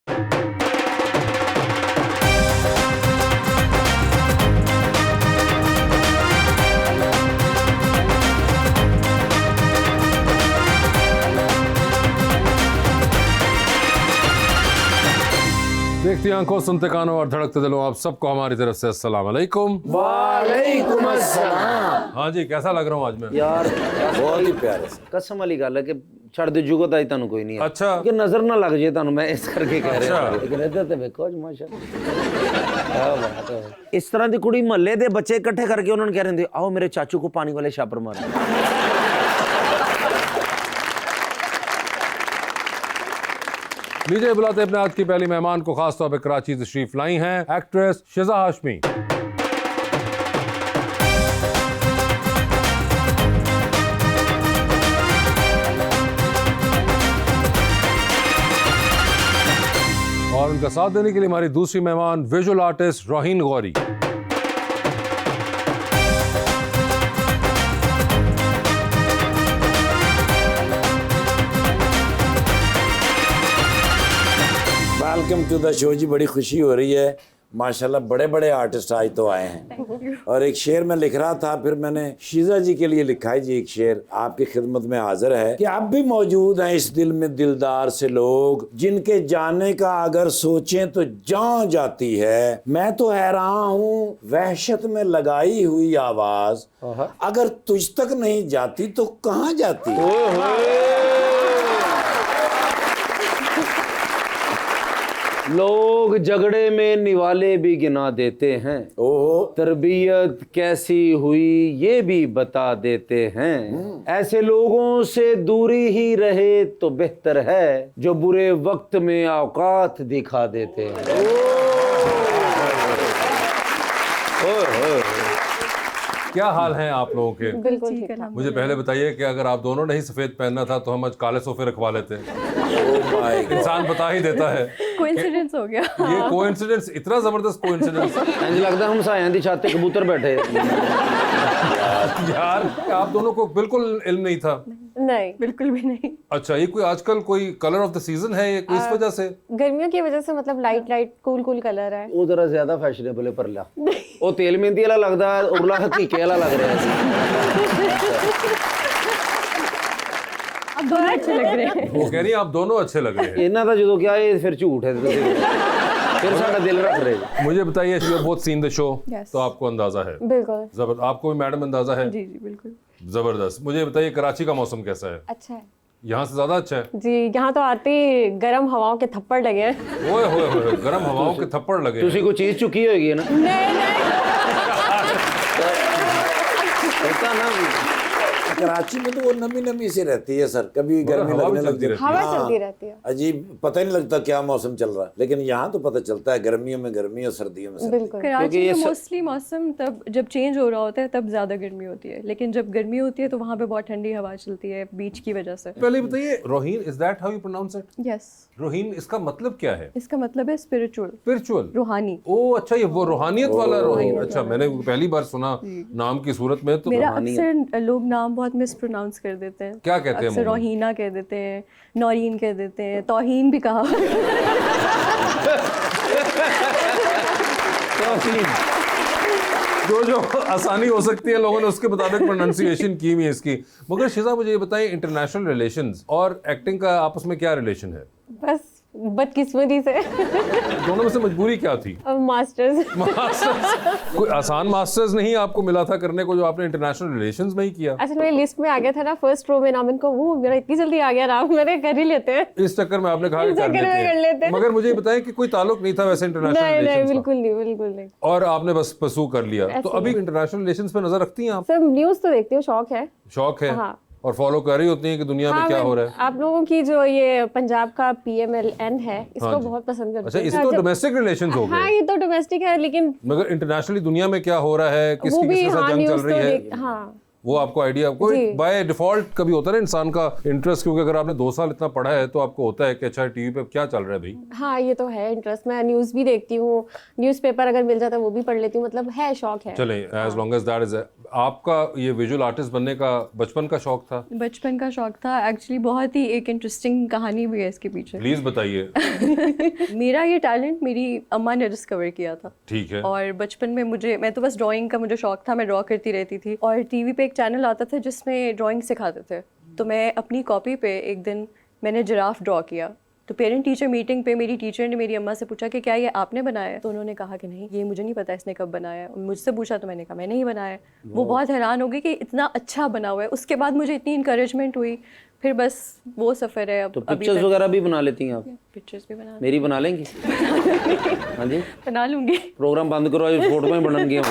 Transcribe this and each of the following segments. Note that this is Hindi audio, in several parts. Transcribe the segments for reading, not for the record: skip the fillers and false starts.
देखती आंखों, सुनते कानों और धड़कते दिलों, आप सबको हमारी तरफ से अस्सलाम वालेकुम। वालेकुम अस्सलाम। हाँ जी, कैसा लग रहा हूँ आज मैं? यार बहुत ही प्यारे कसम वाली गल है कि छड़ दे जुगत आई तानू कोई नहीं है। अच्छा, कि नजर ना लग जाए तानू, मैं इस करके कह रहा अच्छा। लेकिन इधर ते देखो माशाल्लाह क्या बात है। इस तरह की कुड़ी महल्ले दे बच्चे इकट्ठे करके उन्होंने कह रहे थे आओ मेरे चाचू को पानी वाले छापर मारो। लीजिए बुलाते अपने आज की पहली मेहमान को, खास तौर पे कराची तशरीफ लाई हैं एक्ट्रेस शिजा हाशमी। और उनका साथ देने के लिए हमारी दूसरी मेहमान visual artist Roheen Gauri. Welcome to the show जी, बड़ी खुशी हो रही है माशाल्लाह। बड़े बड़े आर्टिस्ट आज तो आए हैं और एक शेर मैं लिख रहा था, फिर मैंने शीजा जी के लिए लिखा है जी। एक शेर आपकी खिदमत में हाजिर है कि आप भी मौजूद हैं इस दिल में दिलदार से लोग, जिनके जाने का अगर सोचें तो जान जाती है। मैं तो हैरान हूँ वहशत में लगाई हुई आवाज, अगर तुझ तक नहीं जाती तो कहाँ जाती? लोग झगड़े में निवाले भी गिना देते हैं, ओहो तरबियत कैसी हुई ये भी बता देते हैं। ऐसे लोगों से दूरी ही रहे तो बेहतर है, जो बुरे वक्त में औकात दिखा देते हैं। क्या हाल हैं आप लोगों के? बिल्कुल ठीक है। मुझे पहले बताइए कि अगर आप दोनों ने ही सफेद पहनना था तो हम आज काले सोफे रखवा लेते हैं। ओह माय गॉड, इंसान बता ही देता है। कोइंसिडेंस हो गया। ये कोइंसिडेंस, इतना जबरदस्त कोइंसिडेंस। इंज लगता हम सायां दी छत ते कबूतर बैठे। यार आप दोनों को बिल्कुल इल्म नहीं था? नहीं, बिल्कुल भी नहीं। अच्छा, ये कोई आजकल कोई कलर ऑफ द सीजन है ये कोई इस वजह से? गर्मियों की वजह से, मतलब light light cool cool colour है। वो जरा ज्यादा फैशनेबल है परला, वो तेल मेहंदी वाला लगदा है, उरला हकीके वाला लग रहा है। अब दोनों अच्छे लग रहे हैं। वो कह रही है आप दोनों अच्छे लग रहे हैं। इन्हां दा जो क्या है फिर झूठ है, फिर साडा दिल रख रहे। मुझे बताइए, you both seen the show, Yes. तो आपको अंदाजा है? बिल्कुल। जबरदस्त। आपको भी मैडम अंदाजा है? जी जी बिल्कुल। जबरदस्त। मुझे बताइए कराची का मौसम कैसा है? अच्छा है यहाँ से ज्यादा अच्छा है? जी, यहाँ तो आते ही गर्म हवाओं के थप्पड़ लगे हैं। ओए होए होए, गर्म हवाओं के थप्पड़ लगे हैं। तुसी कोई चीज चुकी होगी ना? नहीं पता ना, कराची में तो वो नमी नमी से रहती है सर, कभी गर्मी हवा भी लगने चलती लगती है। रहती हवा हाँ, चलती रहती है। अजीब, पता ही नहीं लगता क्या मौसम चल रहा है। लेकिन यहाँ तो पता चलता है गर्मियों में गर्मी और सर्दियों में सर्दी। बिल्कुल। कराची ये में मोस्टली मौसम तब जब चेंज हो रहा होता है तब ज्यादा गर्मी होती है, लेकिन जब गर्मी होती है तो वहाँ पे बहुत ठंडी हवा चलती है बीच की वजह से। पहले बताइए, Roheen, is that how you pronounce it? Yes, Roheen, इसका मतलब क्या है? इसका मतलब है स्पिरिचुअल, स्पिरिचुअल, रूहानी। ओह अच्छा, ये वो रूहानियत वाला रोहीन। अच्छा, मैंने पहली बार सुना नाम की सूरत में। तो मेरा अक्सर लोग नाम बहुत मिस प्रोनाउंस कर देते हैं। क्या कहते हैं? अक्सर रोहीना कह देते हैं, नौरीन कह देते हैं, तौहीन भी कहा। जो आसानी हो सकती है लोगों ने उसके मुताबिक प्रोनाउंसिएशन की हुई है इसकी। मगर शिजा, मुझे ये बताएं, इंटरनेशनल रिलेशंस और एक्टिंग का आपस में क्या रिलेशन है? बस बदकिस्मती से दोनों में से मजबूरी क्या थी? अब मास्टर्स। मास्टर्स कोई आसान मास्टर्स नहीं आपको मिला था करने को, जो आपने इंटरनेशनल रिलेशंस में ही किया? अच्छा, मेरी लिस्ट में आ गया था ना फर्स्ट रो में नाम, इनको वो मेरा इतनी जल्दी आ गया नाम, मैंने कर ही लेते हैं। इस चक्कर में आपने कहा कि इस कर चक्कर में कर लेते लेते हैं। हैं। मगर मुझे ये बताएं कि कोई ताल्लुक नहीं था वैसे इंटरनेशनल नहीं नहीं, रिलेशंस बिल्कुल नहीं, बिल्कुल नहीं। का, और आपने बस परसू कर लिया। तो अभी इंटरनेशनल रिलेशंस पे नजर रखती हैं आप? सब न्यूज़ तो देखती हूँ, शौक है। शौक है? हाँ। और फॉलो कर रही होती हैं कि दुनिया में क्या हो रहा है? आप लोगों की जो ये पंजाब का PMLN है, इसको हाँ जी। बहुत पसंद करते अच्छा, हैं। इसे तो डोमेस्टिक रिलेशंस हो हाँ, गए। ये तो डोमेस्टिक है, लेकिन मगर इंटरनेशनली दुनिया में क्या हो रहा है, वो किसकी भी किसके साथ हाँ जंग न्यूज़ चल तो रही है, हाँ वो आपको आइडिया आपको बाय डिफॉल्ट कभी होता है ना इंसान का इंटरेस्ट, क्योंकि अगर आपने 2 साल इतना पढ़ा है तो आपको होता है कि अच्छा टीवी पे क्या चल रहा है भाई। हाँ ये तो है इंटरेस्ट, मैं न्यूज़ भी देखती हूँ, न्यूज़पेपर अगर मिल जाता है वो भी पढ़ लेती हूँ, मतलब है शौक है। चलें, as long as that is. आपका ये विजुअल आर्टिस्ट बनने का बचपन का शौक था? बचपन का शौक था एक्चुअली, बहुत ही एक इंटरेस्टिंग कहानी भी है इसके पीछे। प्लीज बताइए। मेरा ये टैलेंट मेरी अम्मा ने डिस्कवर किया था। ठीक है। और बचपन में मैं तो बस ड्राइंग का मुझे शौक था, मैं ड्रॉ करती रहती थी और टीवी पे एक चैनल आता था जिसमें ड्राइंग सिखाते थे। तो मैं अपनी कॉपी पे एक दिन मैंने जिराफ ड्रॉ किया। तो पेरेंट टीचर मीटिंग पे मेरी टीचर ने मेरी अम्मा से पूछा कि क्या ये आपने बनाया है? तो उन्होंने कहा कि नहीं, ये मुझे नहीं पता इसने कब बनाया है। मुझसे पूछा तो मैंने कहा मैंने ही बनाया है। वो बहुत हैरान हो गई कि इतना अच्छा बना हुआ है। उसके बाद मुझे इतनी इंकरेजमेंट हुई, फिर बस वो सफ़र है। अब तो पिक्चर्स वगैरह भी बना लेती हैं आप? पिक्चर्स भी बना मेरी बना लेंगी? हाँ जी, बना लूँगी। प्रोग्राम बंद करो, आज फोटो में बनन गया।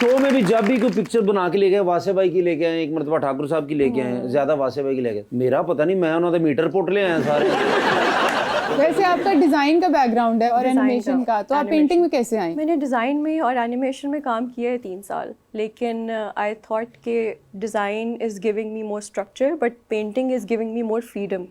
शो में भी जब भी कोई पिक्चर बना के लेके आए, वासे भाई की लेके आए, एक मरतबा ठाकुर साहब की लेके आए, ज्यादा वासे भाई की लेके आए। मेरा पता नहीं, मैं उन्होंने मीटर पुट ले आया सारे। वैसे आपका डिजाइन का बैकग्राउंड है और एनिमेशन का, तो आप पेंटिंग में कैसे आए? मैंने डिज़ाइन में और एनिमेशन में काम किया है 3 साल, लेकिन आई थॉट कि design is giving me more structure but painting is giving me more freedom.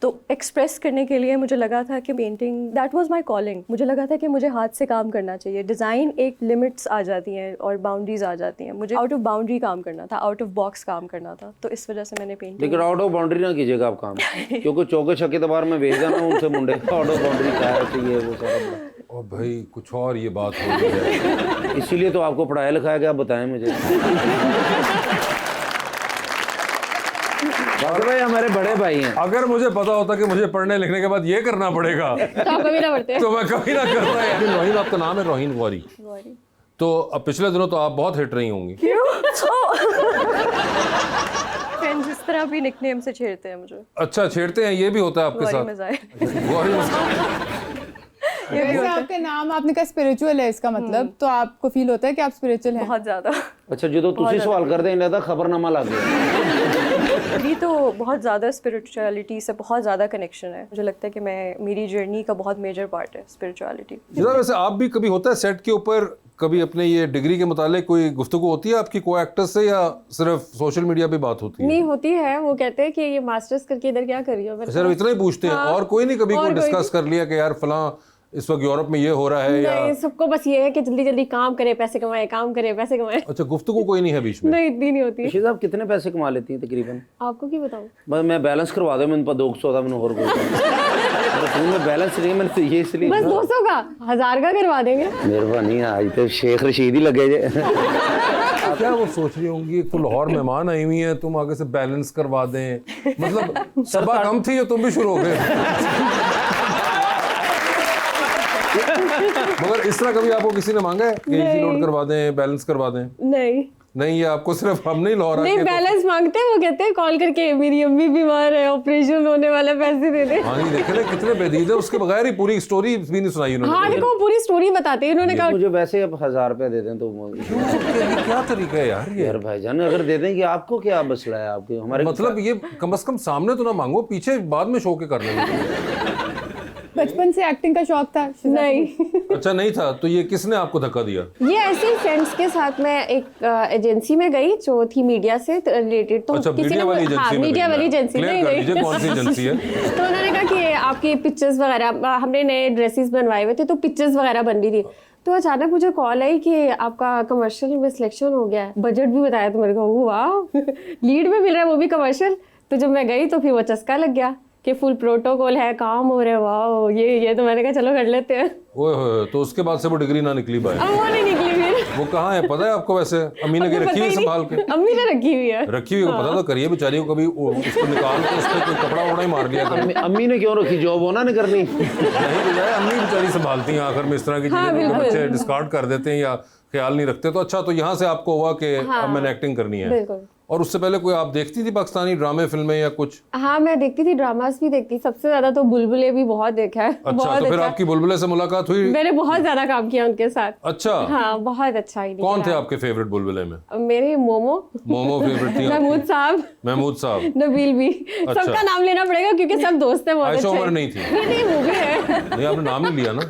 तो एक्सप्रेस करने के लिए मुझे लगा था कि painting that was my calling. मुझे लगा था कि मुझे हाथ से काम करना चाहिए। डिज़ाइन एक लिमिट्स आ जाती हैं और बाउंड्रीज आ जाती हैं, मुझे आउट ऑफ बाउंड्री काम करना था, आउट ऑफ बॉक्स काम करना था। तो इस वजह से मैंने पेंटिंग। लेकिन आउट ऑफ बाउंड्री ना कीजिएगा आप काम, क्योंकि चौके छक्के तो बार में भेज देना उनसे मुंडे। आउट ऑफ बाउंड्री क्या है चाहिए वो सारा। और भाई कुछ और ये बात हो रही है। इसीलिए तो आपको पढ़ाया लिखाया गया, बताएं मुझे। बाबा भाई हमारे बड़े भाई हैं। अगर मुझे पता होता कि मुझे पढ़ने लिखने के बाद ये करना पड़ेगा तो आप कभी ना पढ़ते। तो मैं कभी ना करता यार। रोहिन, आपका नाम है रोहिन गौरी। तो अब पिछले दिनों तो आप बहुत हिट रही होंगी। फ्रेंड्स इस तरह भी निकनेम से छेड़ते हैं मुझे। अच्छा, छेड़ते हैं, ये भी होता है आपके गौरी साथ? मज़ा है। गौरी वैसे आपका नाम, आपने कहा स्पिरिचुअल है इसका मतलब, तो आपको फील होता है कि आप स्पिरिचुअल हैं? बहुत ज़्यादा। अच्छा, जो तो तुसी सवाल करते हैं इन्हें खबरनामा लग गया। अभी तो बहुत ज़्यादा स्पिरिचुअलिटी से बहुत ज़्यादा कनेक्शन है। मुझे लगता है कि मेरी जर्नी का बहुत मेजर पार्ट है स्पिरिचुअलिटी। जिदा, वैसे आप भी कभी होता है सेट के ऊपर कभी अपने ये डिग्री के मुतालिक कोई गुफ्तगू होती है आपकी को एक्टर्स से, या सिर्फ सोशल मीडिया पे बात होती है? नहीं होती है, वो कहते हैं कि ये मास्टर्स करके इधर क्या कर रही हो। सिर्फ इतना ही पूछते हैं? और कोई नहीं कभी कोई डिस्कस कर लिया कि यार फलां इस वक्त यूरोप में ये हो रहा है? या नहीं, सबको बस ये है कि जल्दी जल्दी काम करे, पैसे कमाए, काम करे, पैसे कमाए। अच्छा, गुफ्तगू कोई नहीं है बीच में? नहीं, इतनी नहीं होती। शीज़ा, आप कितने पैसे कमा लेती हैं तकरीबन? आपको की बताऊं? बस मैं बैलेंस करवा दो, मैंने 200 था, मैंने और फोन में बैलेंस नहीं, मैंने तो ये इसलिए बस 200 का 1000 का करवा देंगे। मेहरबानी, आज तो शेख रशीद ही लगे जे। क्या वो सोच रही होंगी तो लाहौर मेहमान आई हुई हैं, तुम आगे से बैलेंस करवा दें? मतलब सभा कम थी और तुम भी शुरू हो गए। मगर इस तरह कभी आपको किसी ने मांगा है कि एसी लोड करवा दें, बैलेंस करवा दें? नहीं नहीं, ये आपको सिर्फ हम नहीं लाहौर नहीं, बैलेंस मांगते हैं। वो कहते हैं कॉल करके मेरी अम्मी बीमार है, ऑपरेशन होने वाला, पैसे दे दे। हाँ, नहीं देखे ना कितने बेदीद है, उसके बगैर ही पूरी स्टोरी भी नहीं सुनाई उन्होंने। हाँ देखो, पूरी स्टोरी बताते हैं। उन्होंने कहा मुझे वैसे अब 1000 रुपया दे दें तो ये क्या तरीका है यार ये? यार भाईजान, अगर दे दें कि आपको क्या मसला है आपके हमारे मतलब ये कम से कम सामने तो ना मांगो, पीछे बाद में शो के कर लेंगे। बचपन से एक्टिंग का शौक था? नहीं। अच्छा, नहीं था तो ये किसने आपको धक्का दिया? ये ऐसे ही फ्रेंड्स के साथ मैं एक एजेंसी में गई जो थी मीडिया से रिलेटेड। तो अच्छा, किसी मीडिया वाली एजेंसी में मीडिया वाली एजेंसी क्लियर कर दीजिए कौन सी एजेंसी है? तो उन्होंने कहा कि आपकी पिक्चर्स वगैरह, हमने नए ड्रेसेस बनवाए हुए थे तो पिक्चर्स वगैरह बन रही थी। तो अचानक मुझे कॉल आई कि आपका कमर्शियल में सिलेक्शन हो गया है, बजट भी बताया। तो मेरे को वाह, लीड में मिल रहा है, वो भी कमर्शियल। तो जब मैं गई तो फिर वो चस्का लग गया कि फुल प्रोटोकॉल है, काम हो रहा है, वाह ये। तो मैंने कहा चलो कर लेते हैं। ओए होए, तो उसके बाद से वो डिग्री ना निकली पाए? अब वो नहीं निकली फिर। वो कहाँ है पता है आपको? वैसे अम्मी ने रखी हुई संभाल के? अम्मी ने रखी हुई है। रखी हुई, पता तो करिए बेचारी को, कभी उसको निकाल के उस पर कोई कपड़ा वपड़ा ही मार दिया कभी। अम्मी ने क्यों रखी, जॉब होना नहीं करनी? नहीं बजाय अम्मी बेचारी संभालती हैं आखिर में इस तरह की चीजें, क्योंकि बच्चे डिस्कार्ड कर देते हैं या ख्याल नहीं रखते। तो अच्छा, तो यहाँ से आपको हुआ कि अब मैंने एक्टिंग करनी है। बिल्कुल। और उससे पहले कोई आप देखती थी पाकिस्तानी ड्रामे फिल्में या कुछ? हाँ, मैं देखती थी, ड्रामास भी देखती। सबसे ज्यादा तो बुलबुले भी बहुत देखा है। अच्छा, बहुत तो फिर आपकी बुलबुले से मुलाकात हुई? मैंने बहुत ज्यादा काम किया उनके साथ। अच्छा, हाँ, बहुत अच्छा ही। कौन थे आपके फेवरेट बुलबुले में? मेरे मोमो फेवरेट थी? महमूद साहब, महमूद साहब, नबील भी। अच्छा। सबका नाम लेना पड़ेगा क्योंकि सब दोस्त हैं, बहुत आयशा अच्छे। उमर नहीं थी? नहीं, वो भी है। नहीं, आपने नाम नहीं लिया ना।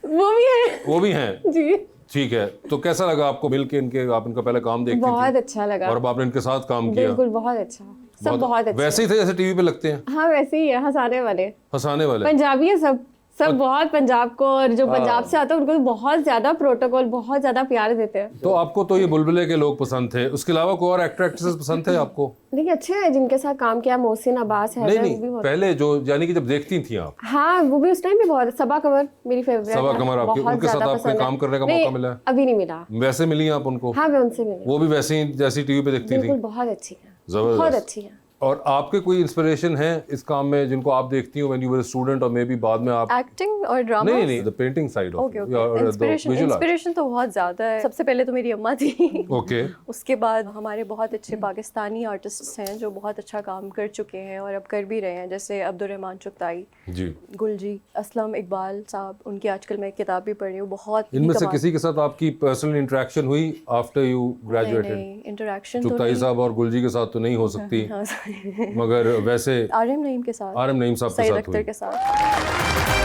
वो भी है वो भी हैं? जी। ठीक है, तो कैसा लगा आपको मिल के इनके? आप इनका पहले काम देखती बहुत थी अच्छा लगा, और अब आपने इनके साथ काम किया। बिल्कुल बहुत अच्छा, सब बहुत अच्छा। वैसे ही थे जैसे टीवी पे लगते हैं, हाँ वैसे ही है, हंसाने वाले, हंसाने वाले। पंजाबी है सब बहुत पंजाब को, और जो पंजाब से आता है उनको बहुत ज्यादा प्रोटोकॉल, बहुत ज्यादा प्यार देते हैं। तो आपको तो ये बुलबुले के लोग पसंद थे, उसके अलावा कोई और एक्टर एक्ट्रेसेस पसंद थे आपको? नहीं अच्छे हैं जिनके साथ काम किया, मोहसिन अब्बास है, नहीं वो भी नहीं, बहुत। पहले जो यानी कि जब देखती थी आप। हाँ वो भी उस टाइम भी बहुत, सबा कमर मेरी फेवरेट। सबा कमर आपकी, बहुत उनके साथ ज्यादा आपको पसंद है। काम करने का नहीं, मौका मिला है? अभी नहीं मिला। वैसे मिली आप उनको? हाँ मैं उनसे मिली, वो भी वैसे ही जैसी टीवी पे देखती थी? बिल्कुल बहुत अच्छी है, जबरदस्त। बहुत अच्छी है। और आपके कोई इंस्पिरेशन है इस काम में जिनको आप देखती हो व्हेन यू वर स्टूडेंट, और मे बी बाद में आप? एक्टिंग और ड्रामा? नहीं नहीं, the painting side of okay okay, inspiration तो बहुत ज़्यादा है। सबसे पहले तो मेरी अम्मा थी। ओके। उसके बाद हमारे बहुत अच्छे पाकिस्तानी आर्टिस्ट हैं जो बहुत अच्छा काम कर चुके हैं और अब कर भी रहे हैं, जैसे अब्दुर्रहमान चुगताई जी, गुलजी, असलम इकबाल साहब, उनकी आजकल मैं किताब भी पढ़ रही हूँ, बहुत ही इनमें से कमाल। किसी के साथ आपकी पर्सनल इंटरेक्शन हुई आफ्टर यू ग्रेजुएटेड? नहीं, इंटरेक्शन तो चुगताई नहीं। साहब और गुलजी के साथ तो नहीं हो सकती, हाँ, sorry। मगर वैसे आरएम नईम के साथ, आरएम नईम साहब के सईद साथ अख्तर हुई। के साथ।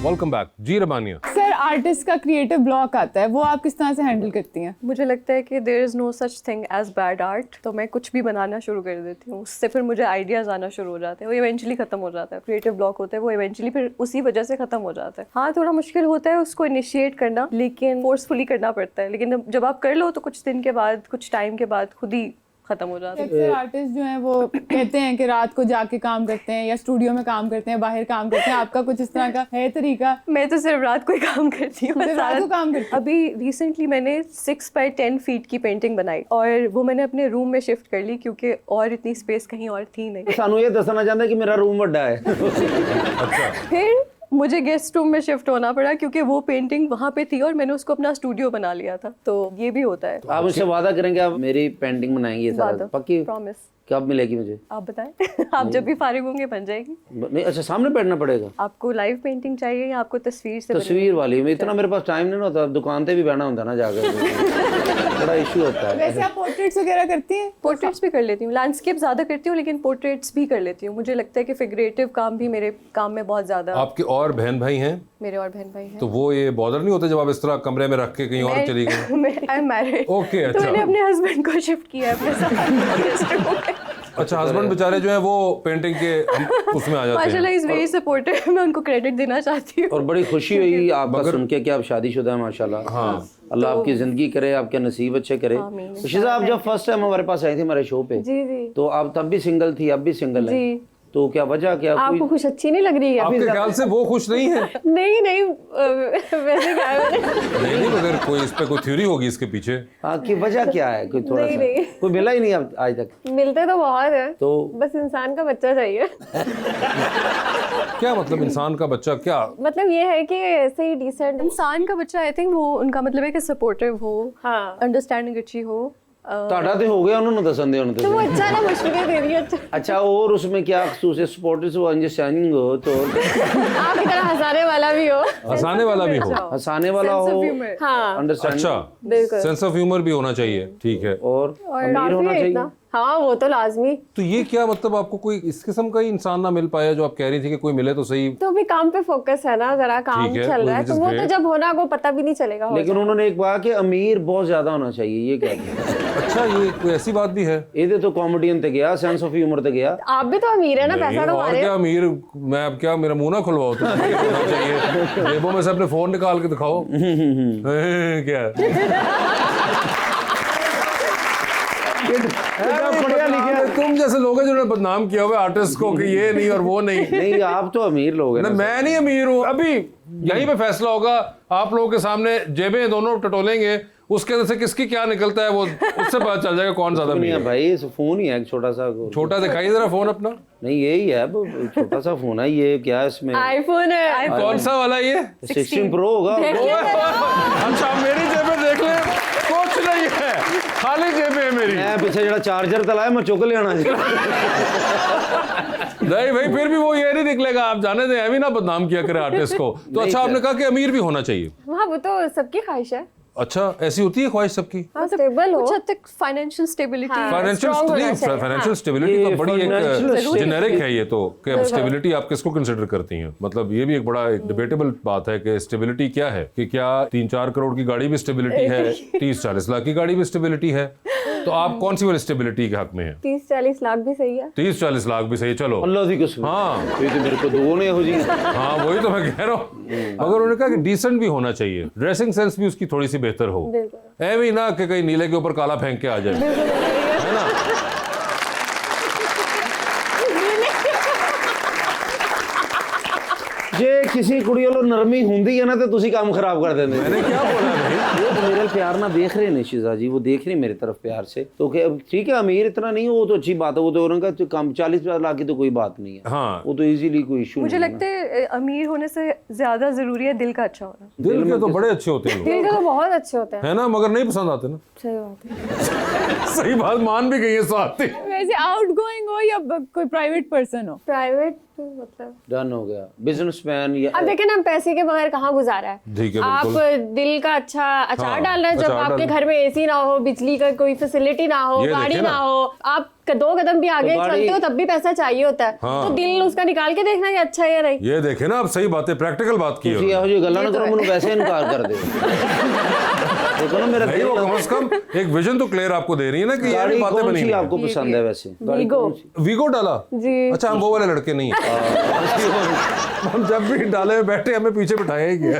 वेलकम बैक जी रबानिया। सर आर्टिस्ट का क्रिएटिव ब्लॉक आता है, वो आप किस तरह से हैंडल करती हैं? मुझे लगता है कि there is no such thing as bad art, तो मैं कुछ भी बनाना शुरू कर देती हूँ, उससे फिर मुझे आइडियाज़ आना शुरू हो जाते हैं, वो इवेंचुअली ख़त्म हो जाता है। क्रिएटिव ब्लॉक होता है वो इवेंचुअली फिर उसी वजह से ख़त्म हो जाता है। हाँ थोड़ा मुश्किल होता है उसको इनिशिएट करना, लेकिन फोर्सफुली करना पड़ता है, लेकिन जब आप कर लो तो कुछ दिन के बाद, कुछ टाइम के बाद खुद ही खत्म हो जाता है। अक्सर आर्टिस्ट जो हैं वो कहते हैं कि रात को जाके काम करते हैं या स्टूडियो में काम करते हैं, बाहर काम करते हैं, आपका कुछ इस तरह का है तरीका? मैं तो सिर्फ रात को ही काम करती हूँ। सिर्फ रात को काम करती हूँ? अभी रिसेंटली मैंने 6 by 10 फीट की पेंटिंग बनाई और वो मैंने अपने रूम में शिफ्ट कर ली क्योंकि और इतनी स्पेस कहीं और थी नहीं। सानू ये दसना चाहता है कि मेरा रूम बड़ा है। अच्छा, फिर मुझे गेस्ट रूम में शिफ्ट होना पड़ा क्योंकि वो पेंटिंग वहाँ पे थी और मैंने उसको अपना स्टूडियो बना लिया था, तो ये भी होता है। आप मुझसे वादा करेंगे आप मेरी पेंटिंग बनाएंगे ये सारा? पक्की? प्रॉमिस। कब मिलेगी मुझे? आप बताएं। आप जब भी फारिग होंगे बन जाएगी। नहीं अच्छा, सामने बैठना पड़ेगा? आपको लाइव पेंटिंग चाहिए या आपको तस्वीर से? तस्वीर वाली में इतना मेरे पास टाइम नहीं होता, दुकान पे भी बैठना होता ना जाकर, बड़ा इशू होता है। वैसे आप पोर्ट्रेट्स वगैरह करती हैं? पोर्ट्रेट्स भी कर लेती हूँ, लैंडस्केप ज़्यादा करती हूँ लेकिन पोर्ट्रेट्स भी कर लेती हूँ। मुझे लगता है कि फिगरेटिव काम भी मेरे काम में बहुत ज़्यादा। आपके और बहन भाई हैं? मेरे और बहन भाई हैं। तो वो ये बॉदर नहीं होते जब आप इस तरह कमरे में रख के कहीं और चली गई? I am married. ओके, तो अच्छा। मैंने अपने हस्बैंड को शिफ्ट किया अपने साथ। अच्छा, हस्बैंड बेचारे जो है वो पेंटिंग के उसमें आ जाते माशाल्लाह हैं। इज वेरी सपोर्टिव, मैं उनको क्रेडिट देना चाहती हूँ। और बड़ी खुशी हुई आपका सुन के कि आप शादीशुदा हैं माशाल्लाह। हाँ। अल्लाह आपकी जिंदगी करे, आपके नसीब अच्छे करे। आमीन। शीज़ा आप जब फर्स्ट टाइम हमारे पास आई थी हमारे शो पे, जी जी तो आप तब भी सिंगल थी, अब भी सिंगल है, जी। तो क्या वजह क्या? आपको खुश अच्छी नहीं लग रही है? आपके ख्याल से वो खुश नहीं है? नहीं नहीं, वैसे क्या है? नहीं नहीं, मगर कोई इस पे कोई थ्योरी होगी इसके पीछे। आपकी वजह क्या है? कोई थोड़ा नहीं, सा नहीं। कोई मिला ही नहीं अब आज तक? मिलते तो बहुत है, तो बस इंसान का बच्चा चाहिए। क्या मतलब इंसान का बच्चा? क्या मतलब ये है कि ऐसे ही डिसेंट। इंसान का बच्चा, आई थिंक वो उनका मतलब है कि सपोर्टिव हो, हाँ अंडरस्टैंडिंग अच्छी हो। ਤੁਹਾਡਾ ਤੇ ਹੋ ਗਿਆ, ਉਹਨਾਂ ਨੂੰ ਦੱਸਣ ਦੇ ਹੁਣ तो वो ਤੁਸੀਂ। अच्छा ना मुश्किलें दे रही है। अच्छा अच्छा, और उसमें क्या खसूस है? सपोर्टिव हो, अंडरस्टैंडिंग हो, तो आपकी तरह हंसाने वाला भी हो। हंसाने वाला भी हो? हंसाने वाला Sense हो, of humor। हाँ अंडरस्टैंडिंग, अच्छा, बिल्कुल। सेंस ऑफ ह्यूमर भी होना चाहिए, ठीक है। और अमीर काफी होना है चाहिए। इतना। हाँ वो तो लाजमी। तो ये क्या मतलब आपको कोई इस किस्म का ही इंसान ना मिल पाया जो आप कह रही थी कि कोई मिले तो सही? तो अभी काम पे फोकस है ना, जरा काम ठीक है, चल रहा है, which तो is वो तो great। जब होना वो पता भी नहीं चलेगा। हो लेकिन उन्होंने एक कहा कि अमीर बहुत ज्यादा होना चाहिए, ये क्या है? अच्छा, ये कोई ऐसी बात भी है? ਇਹਦੇ तो कॉमेडियन ते गया, सेंस ऑफ ह्यूमर ते गया। आप भी तो अमीर है ना, पैसा नहीं, कमा और रहे क्या हो। अमीर? मैं अब क्या मेरा मुंह ना खुलवाओ तो ये होना चाहिए। जेबों में से अपने फोन निकाल के दिखाओ। क्या पढ़िया लिखा तुम जैसे लोग हैं जिन्होंने बदनाम किया हुआ आर्टिस्ट को कि ये नहीं और वो नहीं। नहीं, आप तो अमीर लोग हैं ना, ना। मैं नहीं अमीर हूँ। अभी यहीं पे फैसला होगा, आप लोगों के सामने जेबें दोनों टटोलेंगे, उसके अंदर से किसकी क्या निकलता है वो उससे पता चल जाएगा कौन ज्यादा नहीं अमीर है है। भाई, इस फोन ही है एक छोटा सा। छोटा दिखाइए जरा फोन अपना। नहीं यही है, वो छोटा सा फोन है, ये क्या है इसमें? आईफोन है। कौन सा वाला ये? 16 प्रो होगा। अच्छा, मेरी जेबें देख ले, कुछ नहीं है, खाली जेबें है मेरी। मैं पीछे जरा चार्जर तलाया, मैं चुक लिया। नहीं भाई, फिर भी वो ये नहीं निकलेगा। आप जाने दें, भी ना बदनाम किया करे आर्टिस्ट को। तो अच्छा, आपने कहा कि अमीर भी होना चाहिए। हाँ वो तो सबकी ख्वाहिश है। अच्छा, ऐसी होती है ख्वाहिश सबकी? स्टेबल हो, कुछ हद तक फाइनेंशियल स्टेबिलिटी हाँ। फाइनेंशियल strong होना चाहिए, फाइनेंशियल स्टेबिलिटी तो ये बड़ी financial एक stability- जेनेरिक है ये तो, कि अब स्टेबिलिटी आप किसको कंसिडर करती हैं? मतलब ये भी एक बड़ा एक डिबेटेबल बात है कि स्टेबिलिटी क्या है, कि क्या 3-4 करोड़ की गाड़ी भी स्टेबिलिटी है, 30-40 लाख की गाड़ी भी स्टेबिलिटी है, तो आप कौन सी वाली स्टेबिलिटी के हक में है? 30-40 लाख भी सही है। 30-40 लाख भी सही, चलो अल्लाह की कसम, हाँ ये तो मेरे को दो ने हो जी। हाँ वही तो मैं कह रहा हूँ। मगर उन्होंने कहा कि डिसेंट भी होना चाहिए, ड्रेसिंग सेंस भी उसकी थोड़ी सी बेहतर हो, ऐਵੇਂ ही ना कि कहीं नीले के ऊपर काला फेंक के आ जाए, है ना? जे किसी कुड़ी वालों नरमी हुंदी है ना तो तुसी काम खराब कर देंगे। मैंने क्या बोला भाई? वो तो मेरे प्यार ना देख रहे नहीं शीजा जी, वो देख रही मेरी तरफ प्यार से, तो क्या ठीक है अमीर इतना नहीं हो, वो तो अच्छी बात है, वो तो उनका तो कम 40-50 लाख की तो कोई बात नहीं है, हाँ वो तो इजीली कोई इशू मुझे लगता है अमीर होने से ज्यादा जरूरी है दिल का अच्छा होना। दिल के तो बड़े अच्छे होते हैं लोग, दिल के तो बहुत अच्छे होते हैं। है ना, मगर नहीं पसंद आते ना। सही बात है। सही बात मान भी गई है स्वाति। वैसे आउटगोइंग हो या कोई प्राइवेट पर्सन हो? प्राइवेट मतलब डन हो गया, बिजनेसमैन या अब देखे ना, पैसे के बगैर कहाँ गुजारा है। ठीक है, आप बिल्कुल। दिल का अच्छा अचार हाँ, डाल रहे हैं, जब अचार आपके डाल- घर में एसी ना हो, बिजली का कोई फैसिलिटी ना हो, ये गाड़ी देखे ना ना। हो, आप 2 कदम भी आगे गाड़ी- चलते हो तब भी पैसा चाहिए होता है। हाँ। तो दिल उसका निकाल के देखना कि अच्छा है या नहीं। ये देखे ना, आप सही बात है, प्रैक्टिकल बात की है ਤੁਸੀਂ ਇਹੋ ਜਿਹੀ ਗੱਲਾਂ ਨਾ ये तो ਕਰੋ, है। ਮੈਨੂੰ वैसे इनकार कर दे। देखो ना मेरा नहीं, वो कम से कम एक विजन तो क्लियर आपको दे रही है ना कि ये गाड़ी भी बातें कौन बनी सी हुई हैं। आपको पसंद है वैसे? गाड़ी वीगो। कौन सी? वीगो डाला जी। अच्छा, हम वो वाले लड़के नहीं हैं। हम जब भी डाले में बैठे हमें पीछे बिठाया ही गया।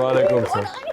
वालेकुम सलाम।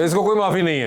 इसको कोई माफी नहीं है।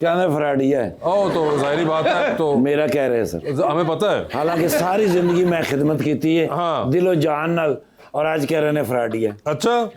क्या ना फ्राडी है, ओ तो जाहिर बात है, तो मेरा कह रहे हैं सर, हमें पता है। हालांकि सारी जिंदगी मैं खिदमत की है हाँ। दिलो जान नाल, और आज कह रहे ने फ्राडी है। अच्छा,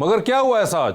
मगर क्या हुआ ऐसा आज?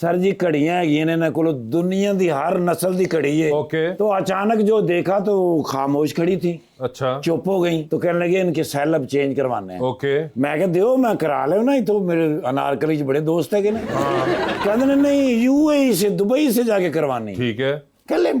सर जी घड़ियां हैगियां ने कोल, दुनिया दी हर नस्ल दी घड़ी है। ओके। तो अचानक जो देखा तो खामोश खड़ी थी, अच्छा, चुप हो गई, तो कहने लगे इनके सेल अब चेंज करवाने हैं। ओके। मैं कह दियो मैं करा लो ना, तो मेरे अनारकली च बड़े दोस्त है कि ना। कहते ने नहीं, यूएई से दुबई से जाके करवानी। ठीक है। कल्लेम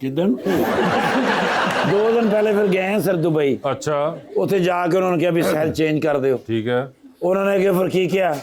किदन 2 दिन पहले फिर गए हैं सर दुबई, अच्छा, उथे जाके उन्होंने कहा भी सेल चेंज कर दियो। ठीक है। उन्होंने क्या फिर की किया,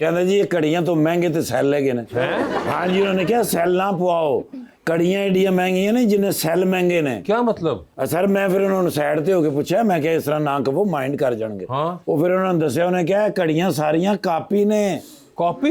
कहते जी ये घड़ियां तो महंगे ते सेल लगे ने। हाँ जी, उन्होंने क्या सेल ना पवाओ, घड़ियां एडियां महंगी ने जिन्हें सेल महंगे ने। क्या मतलब? सर मैं फिर उन्होंने साइड ते होके पूछा, मैं क्या इस तरह ना कहो माइंड कर जाएंगे। हाँ। वो फिर उन्होंने दसिया, उन्हें क्या घड़ियां सारियां कापी ने। कॉपी?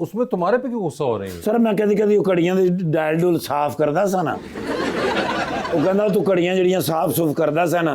उसमें तुम्हारे पे क्यों गुस्सा हो रही है? सर मैं कदी कदी घड़ियां दी डायल डुल साफ करदा सा ना, वो कहंदा तू घड़ियां जड़ियां साफ सुफ करदा सा ना।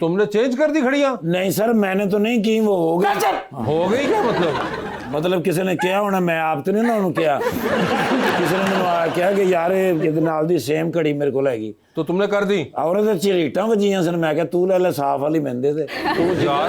तुमने चेंज कर दी घड़ियां? नहीं सर मैंने तो नहीं की, वो हो गई। हो गई क्या मतलब किसी ने किया होना, मैं आप तो नहीं ना उन्होंने किया। किसी ने मैंने कहा कि यार ये नाल दी सेम घड़ी मेरे को हैगी, तो तुमने कर दी? और तो चिरीटा वजियां सन। मैं क्या तू ले ले साफ वाली मेहंदे थे। तो यार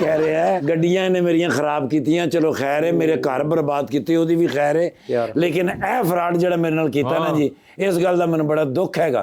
कह रहे हैं गड्डियां ने मेरियां खराब कीतियां, चलो खैर है, मेरे घर बर्बाद कीते ओदी भी खैर है, लेकिन ए फ्रॉड जेड़ा मेरे नाल कीता ना जी, इस गल दा मैनूं बड़ा दुख हैगा।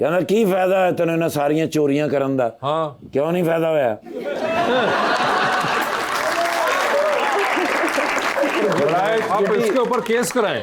कहना की फायदा है तैनूं इन्हां सारियां चोरियां करन दा? हाँ, क्यों नहीं फायदा होया? आप इसके ऊपर केस कराएं।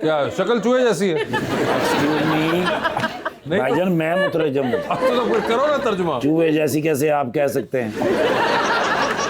क्या शक्ल चूहे जैसी है? Excuse me, नहीं तो- भाईजान मैं मुतरजम हूं, अब तो फिर करो ना तर्जुमा। चूहे जैसी कैसे आप कह सकते हैं?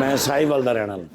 मैं साहिवाल दा रहने वाला।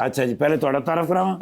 अच्छा जी, पहले थोड़ा तारफ करावां।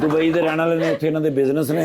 दुबई दे रहने वाले ने उत्थे इन्हां दे बिजनेस ने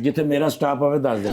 जिथे मेरा स्टाफ आवे दस दिन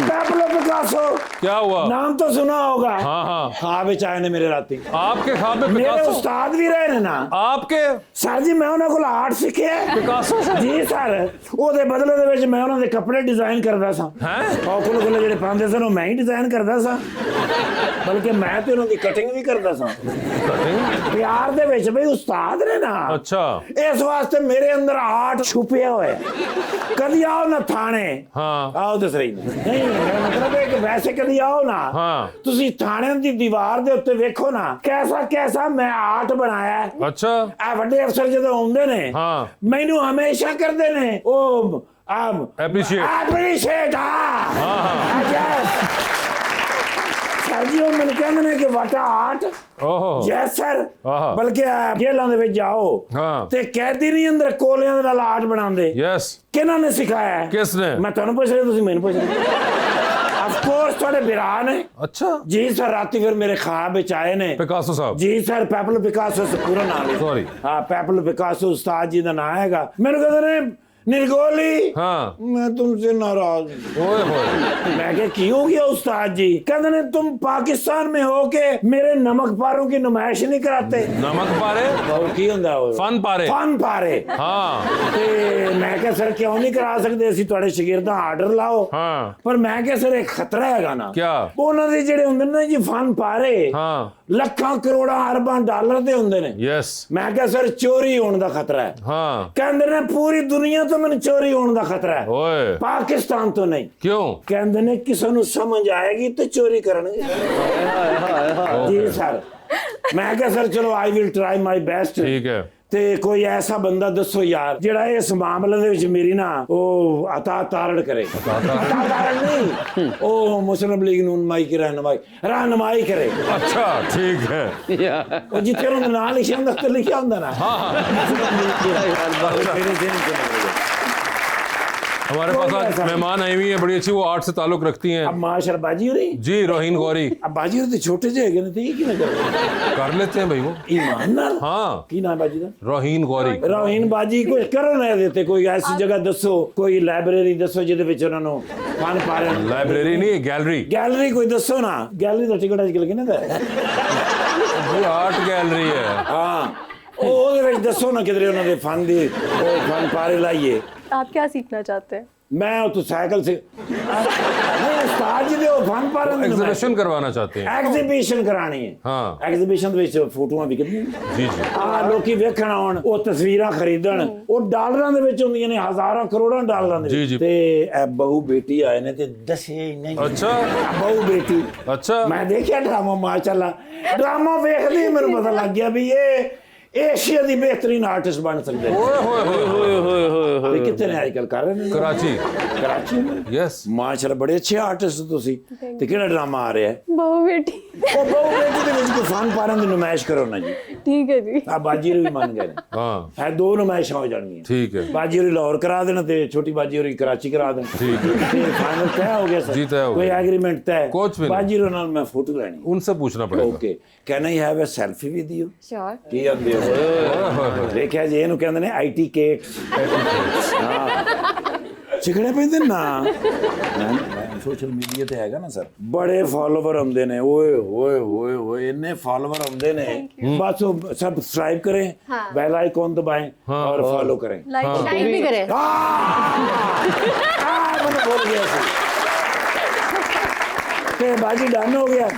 पैब्लो पिकासो क्या हुआ? नाम तो सुना होगा हाँ हाँ ख्वाब विच आए ने मेरे राती आपके ख्वाब में मेरे पिकासो? उस्ताद भी रहे ने ना आपके सर जी मैं उन्हां कोल आर्ट सिੱਖਿਆ पिकासो से? ਜੀ ਸਰ ਉਹਦੇ ਬਦਲੇ ਦੇ ਵਿੱਚ ਮੈਂ ਉਹਨਾਂ ਦੇ ਕੱਪੜੇ ਡਿਜ਼ਾਈਨ ਕਰਦਾ ਸਾਂ हैं? ਔਕਲ ਕੋਲ ਜਿਹੜੇ ਪਾਉਂਦੇ ਸਨ ਉਹ ਮੈਂ ਹੀ ਡਿਜ਼ਾਈਨ ਕਰਦਾ ਸਾਂ ਬਲਕਿ ਮੈਂ ਤੇ ਉਹਨਾਂ ਦੀ ਕਟਿੰਗ ਵੀ ਕਰਦਾ ਸਾਂ ਪਿਆਰ ਦੇ ਵਿੱਚ ਬਈ ਉਸਤਾਦ ਨੇ ਨਾ अच्छा ਇਸ ਵਾਸਤੇ ਮੇਰੇ ਅੰਦਰ ਆਰਟ ਛੁਪਿਆ ਹੋਇਆ ਕਦੀ ਆਓ ਨਾ ਥਾਣੇ हाँ ਆਓ ਦੱਸ ਰਹੀ ਨਹੀਂ ਮੇਰਾ ਮਤਲਬ ਹੈ ਕਿ ਵੈਸੇ ਕਦੀ ਆਓ ਨਾ हाँ ਤੁਸੀਂ ਥਾਣੇ ਦੀ ਦੀਵਾਰ ਦੇ ਉੱਤੇ ਵੇਖੋ ਨਾ ਕੈਸਾ ਕੈਸਾ ਮੈਂ ਆਰਟ ਬਣਾਇਆ ਹੈ अच्छा ਆ ਵੱਡੇ ਅਫਸਰ ਜਦੋਂ ਆਉਂਦੇ ਨੇ ਹਾਂ। ਮੈਨੂੰ ਹਮੇਸ਼ਾ ਕਰਦੇ ਨੇ ਉਹ Appreciate। ਹਾਂ ਸਰ ਜੀ ਉਹ ਮੈਨੂੰ ਕਹਿੰਦੇ ਨੇ ਕਿ ਵਾਟਾ ਆਰਟ ओहो ਯੈਸ ਸਰ ਆਹਾ। ਬਲਕਿ ਜੇਲਾਂ ਦੇ ਵਿੱਚ ਜਾਓ ਹਾਂ। ਤੇ ਕੈਦੀ ਨਹੀਂ ਅੰਦਰ ਕੋਲਿਆਂ ਦੇ ਨਾਲ ਆਰਟ ਬਣਾਉਂਦੇ यस ਕਿਹਨਾਂ ਨੇ ਸਿਖਾਇਆ ਹੈ? किसने? ਮੈਂ ਤੁਹਾਨੂੰ ਪੁੱਛ ਰਿਹਾ ਤੁਸੀਂ ਮੈਨੂੰ ਪੁੱਛ ਰਹੇ ਆਫ ਕੋਰਸ ਤੁਹਾਡੇ ਬਿਰਾ ਨੇ अच्छा ਜੀ ਸਰ ਰਾਤੀ ਫਿਰ ਮੇਰੇ ਖਾਬ ਵਿੱਚ ਆਏ ਨੇ पिकासो साहब ਜੀ ਸਰ ਪੈਪਲੋ ਪਿਕਾਸੋ ਸੇ ਪੂਰਾ ਨਾਮ ਹੈ Sorry। ਹਾਂ ਪੈਪਲੋ ਪਿਕਾਸੋ ਉਸਤਾਦ ਜੀ ਦਾ ਨਾਮ ਹੈਗਾ ਮੈਨੂੰ ਕਹਿੰਦੇ ਨੇ निर्गोली हाँ मैं तुमसे नाराज हूं। ओए होए मैं क्या की हो गया उस्ताद जी कहते ने तुम पाकिस्तान में हो के मेरे नमक पारों की नुमाइश नहीं कराते नमक पारे और की हुंदा वो फन पारे फन पारे हाँ ਤੇ ਮੈਂ ਕਿਹਾ ਸਰ ਕਿਉਂ ਨਹੀਂ ਕਰਾ ਸਕਦੇ ਅਸੀਂ ਤੁਹਾਡੇ ਸ਼ਾਗਿਰਦਾਂ ਆਰਡਰ ਲਾਓ हाँ ਪਰ ਮੈਂ ਕਿਹਾ ਸਰ ਇੱਕ ਖਤਰਾ ਹੈਗਾ ਨਾ क्या ਉਹਨਾਂ ਦੇ ਜਿਹੜੇ ਹੁੰਦੇ ਨੇ ਜੀ ਫਨ ਪਾਰੇ हाँ ਲੱਖਾਂ ਕਰੋੜਾਂ ਅਰਬਾਂ ਡਾਲਰ ਦੇ ਹੁੰਦੇ ਨੇ यस ਮੈਂ ਕਿਹਾ ਸਰ ਚੋਰੀ ਹੋਣ ਦਾ ਖਤਰਾ ਹੈ हाँ ਕਹਿੰਦੇ ਨੇ ਪੂਰੀ ਦੁਨੀਆ ਤੋਂ ਮੈਨੂੰ ਚੋਰੀ ਹੋਣ ਦਾ ਖਤਰਾ ਹੈ ओए ਪਾਕਿਸਤਾਨ ਤੋਂ ਨਹੀਂ क्यों ਕਹਿੰਦੇ ਨੇ ਕਿਸੇ ਨੂੰ ਸਮਝ ਆਏਗੀ ਤੇ ਚੋਰੀ ਕਰਨਗੇ ਜੀ ਸਰ ਮੈਂ ਕਿਹਾ ਸਰ ਚਲੋ I will try my best ठीक है ਤੇ ਕੋਈ ਐਸਾ ਬੰਦਾ ਦੱਸੋ ਯਾਰ ਜਿਹੜਾ ਇਸ ਮਾਮਲੇ ਦੇ ਵਿੱਚ ਮੇਰੀ ਨਾ ਉਹ ਅਤਾ ਤਾਰੜ ਕਰੇ ਅਤਾ ਤਾਰੜ ਨਹੀਂ ਉਹ ਮੁਸਲਿਮ ਲੀਗ ਨੂੰ ਰਹਿਨਮਾਈ ਕਰੇ अच्छा ठीक है ਉਹ ਜਿੱਥੇ ਉਹਨਾਂ ਦਾ ਨਾਂ ਲਿਖਿਆ ਹੁੰਦਾ ਤੇ ਲਿਖਿਆ ਹੁੰਦਾ ਨਾ हमारे पास आज मेहमान आई हुई है बड़ी अच्छी वो आर्ट से ताल्लुक रखती हैं अब माशर बाजी हो रही जी रोहिन गौरी अब बाजी हो तो छोटे से है ना की ना कर लेते हैं भाई वो ईमान नाल हाँ की नाम बाजी का रोहिन गौरी रोहिन बाजी कोई करो ना देते कोई ऐसी जगह दसो कोई लाइब्रेरी दसो जिहदे विच उन्हां नूं फन पा रहे लाइब्रेरी नहीं गैलरी गैलरी कोई दसो ना गैलरी दा टिकट अजकल किन्ने दा वो आर्ट गैलरी है हाँ ਉਹਦੇ ਵਿੱਚ ਦੱਸੋ ਨਾ ਕਿਧਰੇ ਉਹਨਾਂ ਦੇ ਫਨ ਦੀ ਉਹ ਫਨ ਪਾਰੇ ਲਾਈਏ आप क्या सीखना चाहते हैं? मैं तो साइकिल से नहीं उस्ताद जी दे ਉਹ ਫਨ ਪਾਰੇ ਦੇ एग्जीबिशन करवाना चाहते हैं ਐਗਜ਼ੀਬਿਸ਼ਨ ਕਰਾਣੀ ਹੈ हाँ ਐਗਜ਼ੀਬਿਸ਼ਨ ਦੇ ਵਿੱਚ ਫੋਟੋਆਂ ਵਿਕਦੀਆਂ जी जी ਆ ਲੋਕੀ ਵੇਖਣ ਆਉਣ ਉਹ ਤਸਵੀਰਾਂ ਖਰੀਦਣ ਉਹ ਡਾਲਰਾਂ ਦੇ ਵਿੱਚ ਹੁੰਦੀਆਂ ਨੇ ਹਜ਼ਾਰਾਂ ਕਰੋੜਾਂ ਡਾਲਰਾਂ ਦੇ ਜੀ, ਵਿੱਚ ਜੀ। ਤੇ ਇਹ ਬਹੂ ਬੇਟੀ ਆਏ ਨੇ ਤੇ ਦੱਸੇ ਹੀ ਨਹੀਂ अच्छा ਬਹੂ ਬੇਟੀ अच्छा ਮੈਂ ਦੇਖਿਆ ਡਰਾਮਾ ਮਾਸ਼ਾਅੱਲਾ ਡਰਾਮਾ ਵੇਖਦੇ ਹੀ ਮੈਨੂੰ ਪਤਾ ਲੱਗ ਗਿਆ ਵੀ ਇਹ ਏਸ਼ੀਆ ਦੀ ਬਿਹਤਰੀਨ ਆਰਟਿਸਟ ਬਣ ਸਕਦੇ ਨੇ ओए होए होए होए ਤੇ ਕਿੱਥੇ ਨੇ ਅੱਜ ਕੱਲ ਕਰ ਰਹੇ ਨੇ कराची ਕਰਾਚੀ ਵਿੱਚ यस ਮਾਸ਼ਾਅੱਲਾ ਬੜੇ ਅੱਛੇ ਆਰਟਿਸਟ ਤੁਸੀਂ ਤੇ ਕਿਹੜਾ ਡਰਾਮਾ ਆ ਰਿਹਾ ਹੈ बहू बेटी ਉਹ ਬਹੂ ਬੇਟੀ ਦੇ ਵਿੱਚ ਕੋਈ ਫਨ ਪਾਰਾਂ ਦੀ ਨੁਮਾਇਸ਼ ਕਰੋ ਨਾ ਜੀ ठीक है जी ਆ ਬਾਜੀ ਵੀ ਮੰਨ ਗਏ ਨੇ हाँ ਹੈ ਦੋ ਨੁਮਾਇਸ਼ਾਂ ਹੋ ਜਾਣਗੀਆਂ ठीक है ਬਾਜੀ ਹੋਰੀ ਲਾਹੌਰ ਕਰਾ ਦੇਣਾ ਤੇ ਛੋਟੀ ਬਾਜੀ ਹੋਰੀ ਕਰਾਚੀ ਕਰਾ ਦੇਣ ठीक है ਤੇ ਫਾਈਨਲ ਤੈਅ ਹੋ ਗਿਆ ਸਰ ਜੀ, ਤੈਅ ਹੋ ਕੋਈ ਗਿਆ। ਐਗਰੀਮੈਂਟ ਤੈਅ ਕੁਛ ਵੀ ਨਹੀਂ। ਬਾਜੀ ਹੋਰੀ ਨਾਲ ਮੈਂ ਫੋਟੋ ਲੈਣੀ उनसे पूछना पड़ेगा okay can I have a selfie with you sure ਕੀ ਆਂਦੇ ਹੋ ओए होए होए ਦੇਖਿਆ ਜੀ ਇਹਨੂੰ ਕਹਿੰਦੇ ਨੇ ਆਈਟੀ ਕੇਕਸ ਹਾਂ ਚਿਕੜੇ ਪੈਂਦੇ ਨਾ ਸੋਸ਼ਲ ਮੀਡੀਆ ਤੇ ਹੈਗਾ ਨਾ ਸਰ ਬੜੇ ਫਾਲੋਵਰ ਆਉਂਦੇ ਨੇ ਓਏ ਹੋਏ ਹੋਏ ਹੋਏ ਇੰਨੇ ਫਾਲੋਵਰ ਆਉਂਦੇ ਨੇ ਬਸ ਉਹ ਸਬਸਕ੍ਰਾइब करें बेल आइकॉन दबाएं और फॉलो करें लाइक लाइक भी करें मैंने बोल गया ते बाजी डन हो गया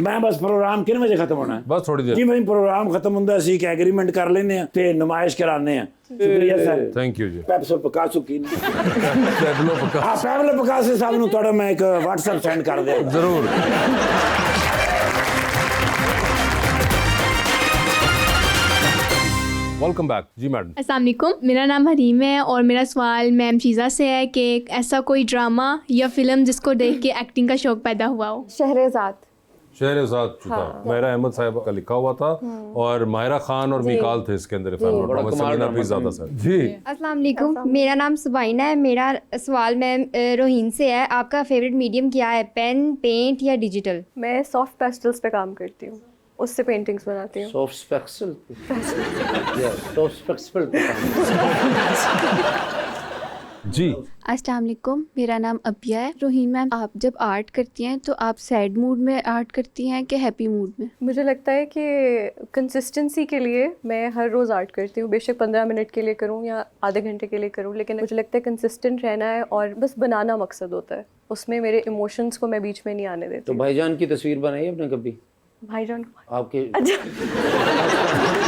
मैं बस प्रोग्राम कितने बजे खत्म होना है बस थोड़ी देर जी भाई प्रोग्राम खत्म ਹੁੰਦਾ ਸੀ ਕਿ ਐਗਰੀਮੈਂਟ ਕਰ ਲੈਨੇ ਆ ਤੇ ਨਮਾਇਸ਼ ਕਰਾਣੇ ਆ ਸ਼ੁਕਰੀਆ ਸਰ थैंक यू जी ਪੈਪਸੋ ਪਕਾਸੋ ਕੀ पैब्लो पका ਆ ਪੈਪਸੋ ਪਕਾਸੋ ਸਾਹਿਬ ਨੂੰ ਤੁਹਾਡਾ ਮੈਂ ਇੱਕ WhatsApp ਸੈਂਡ ਕਰ ਦਿਆਂ जरूर वेलकम बैक जी मैडम अस्सलाम वालेकुम, मेरा नाम हरीम है और मेरा सवाल मैम शीज़ा से है कि ऐसा कोई ड्रामा या फिल्म जिसको देख के एक्टिंग का शौक़ पैदा हुआ हो। शहरेज़ाद शहरज़ाद चुता, माहिरा अहमद साहब का लिखा हुआ था और माहिरा खान और मिकाल थे इसके अंदर। समीना पीरज़ादा साहब जी। अस्सलाम वालेकुम, मेरा नाम सुबाइना है। मेरा सवाल मैम रोहिन से है, आपका फेवरेट मीडियम क्या है, पेन, पेंट या डिजिटल? मैं सॉफ्ट पेस्टल्स पे काम करती हूँ, उससे पेंटिंग्स बनाती हूँ। सॉफ्ट स्पेक्सल सॉफ्ट स्पेक्सल जी। अस्सलाम वालेकुम, मेरा नाम अबिया है। रोहीन मैम, आप जब आर्ट करती हैं तो आप सैड मूड में आर्ट करती हैं कि हैप्पी मूड में? मुझे लगता है कि कंसिस्टेंसी के लिए मैं हर रोज़ आर्ट करती हूँ, बेशक 15 मिनट के लिए करूँ या आधे घंटे के लिए करूँ, लेकिन मुझे लगता है कंसिस्टेंट रहना है और बस बनाना मकसद होता है, उसमें मेरे इमोशंस को मैं बीच में नहीं आने देती। तो भाईजान की तस्वीर बनाई आपने कभी? भाईजान आपके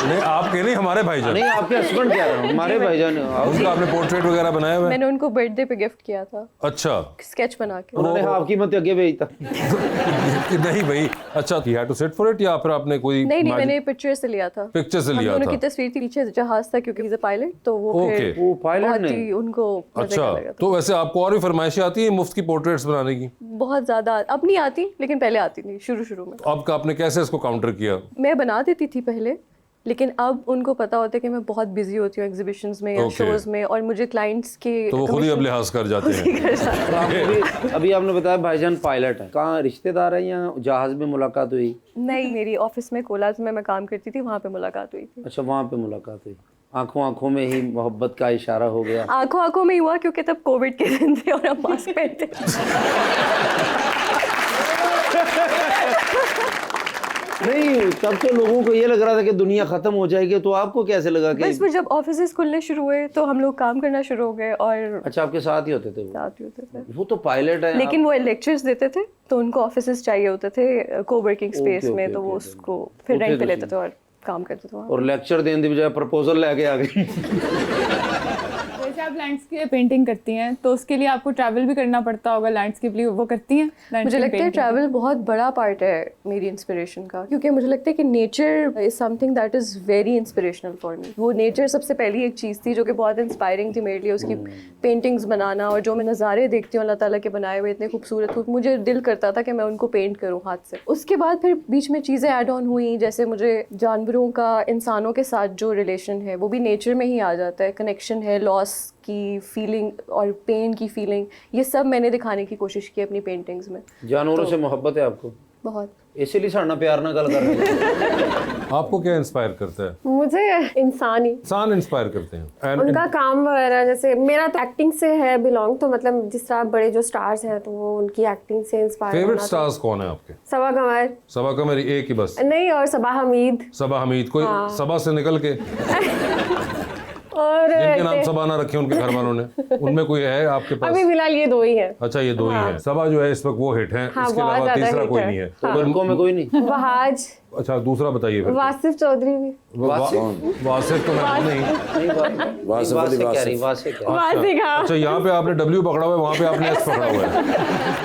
नहीं, आपके नहीं, हमारे भाईजान। नहीं, आपके हस्बैंड क्या है, हमारे भाईजान। उनका आपने पोर्ट्रेट वगैरह बनाया हुआ है? मैंने उनको बर्थडे पे गिफ्ट किया था। अच्छा। स्केच बना के। उन्होंने हाफ कीमत आगे भेजता। नहीं भाई, अच्छा, you had to sit for it या फिर आपने कोई? नहीं, मैंने पिक्चर से लिया था। पिक्चर से लिया था। हम दोनों की तस्वीर थी, पीछे जहाज था क्योंकि he's a pilot, तो वो फिर वो पायलट बहुत ने ही उनको मजे अच्छा, का लगा था। तो वैसे आपको और भी फरमाइशें आती है मुफ्त की पोर्ट्रेट्स बनाने की? बहुत ज़्यादा, अब नहीं आती, लेकिन पहले आती थी शुरू में। अब का आपने कैसे इसको काउंटर किया? मैं बना देती थी पहले, लेकिन अब उनको पता होता है कि मैं बहुत बिजी होती हूँ एग्जीबिशंस में या शोज में, और मुझे क्लाइंट्स के तो वो खुद ही अब लिहाज कर जाते हैं। अभी आपने बताया भाईजान पायलट है, कहाँ रिश्तेदार है या जहाज में मुलाकात हुई? नहीं, मेरी ऑफिस में कोलाज में मैं काम करती थी, वहाँ पे मुलाकात हुई थी। अच्छा, वहाँ पे मुलाकात हुई, आंखों आंखों में ही मोहब्बत का इशारा हो गया? आंखों आंखों में ही हुआ क्योंकि तब कोविड के दिन थे और हम मास्क पहनते नहीं, तब तो लोगों को ये लग रहा था कि दुनिया खत्म हो जाएगी, तो आपको कैसे लगा कि? बस फिर जब ऑफिस खुलने शुरू हुए तो हम लोग काम करना शुरू हो गए। और अच्छा, आपके साथ ही होते थे वो? साथ ही होते थे। वो तो पायलट है। लेकिन वो लेक्चर्स देते थे, तो उनको ऑफिस चाहिए होते थे कोवर्किंग स्पेस में, तो वो उसको फिर रेंट पे लेते थे और काम करते थे। और लेक्चर देने की बजाय प्रपोजल लेके आ गए। जैसे आप लैंडस्केप पेंटिंग करती हैं तो उसके लिए आपको ट्रैवल भी करना पड़ता होगा, लैंडस्केप लिए वो करती हैं? मुझे लगता है ट्रैवल बहुत बड़ा पार्ट है मेरी इंस्पिरेशन का, क्योंकि मुझे लगता है कि nature is something that is very inspirational for me. वो नेचर सबसे पहली एक चीज़ थी जो कि बहुत इंस्पायरिंग थी मेरे लिए, उसकी पेंटिंग्स बनाना, और जो मैं नज़ारे देखती हूँ अल्लाह ताला के बनाए हुए इतने खूबसूरत, मुझे दिल करता था कि मैं उनको पेंट करूँ हाथ से। उसके बाद फिर बीच में चीज़ें ऐड ऑन हुई, जैसे मुझे जानवरों का इंसानों के साथ जो रिलेशन है वो भी नेचर में ही आ जाता है, कनेक्शन है, लॉस की फीलिंग और पेन की फीलिंग, ये सब मैंने दिखाने की कोशिश की अपनी पेंटिंग्स में। जानवरों से मोहब्बत है आपको? बहुत। इसीलिए साढ़ा प्यार ना गल कर रहे हैं। आपको क्या इंस्पायर करता है? मुझे इंसान इंस्पायर करते हैं उनका काम वगैरह। जैसे मेरा तो एक्टिंग से है बिलोंग, तो मतलब जिस तरह बड़े जो स्टार्स हैं तो वो उनकी एक्टिंग से इंस्पायर। फेवरेट स्टार्स कौन है आपके? सबा कमर। सबा कमर एक ही बस? नहीं, और सबा हमीद। सबा हमीद, कोई सबा से निकल के और जिनके नाम सबा ना रखे उनके घर वालों ने, उनमें कोई है आपके पास? अभी फिलहाल ये दो ही है। अच्छा, ये दो ही हैं। सबा जो है इस वक्त वो हिट है, इसके अलावा तीसरा कोई नहीं है। तो लड़कों में कोई नहीं? वहाज। अच्छा, दूसरा बताइए फिर। वासिफ चौधरी भी। वासिफ तो मैं नहीं। अच्छा, यहाँ पे आपने W पकड़ा हुआ है, वहाँ पे आपने S पकड़ा हुआ है,